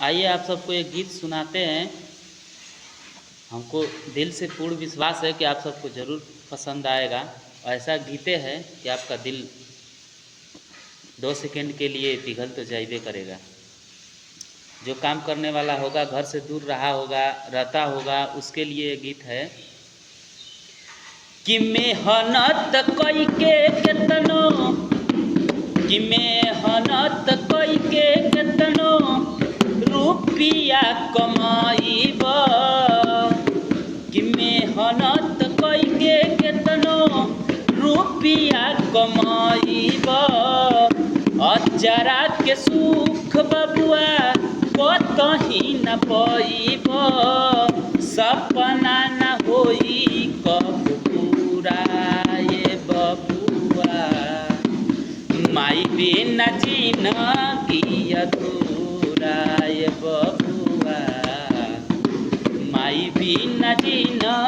आइए आप सबको एक गीत सुनाते हैं। हमको दिल से पूर्ण विश्वास है कि आप सबको ज़रूर पसंद आएगा। ऐसा गीते है कि आपका दिल 2 सेकंड के लिए पिघल तो जाइबे करेगा। जो काम करने वाला होगा, घर से दूर रहता होगा, उसके लिए ये गीत है कि मेहनत कई के केतनो, कि मेहनत कई के केतनो रुपया कमाईब, कि मेहनत कई के केतनो रुपया कमाईब, अचारा के सुख बबुआ कतही न पईब, सपना न होई कब पूरा ये बबुआ, माई बिना जिंदगी अधूरा ये बबुआ, माई बिना जिंदगी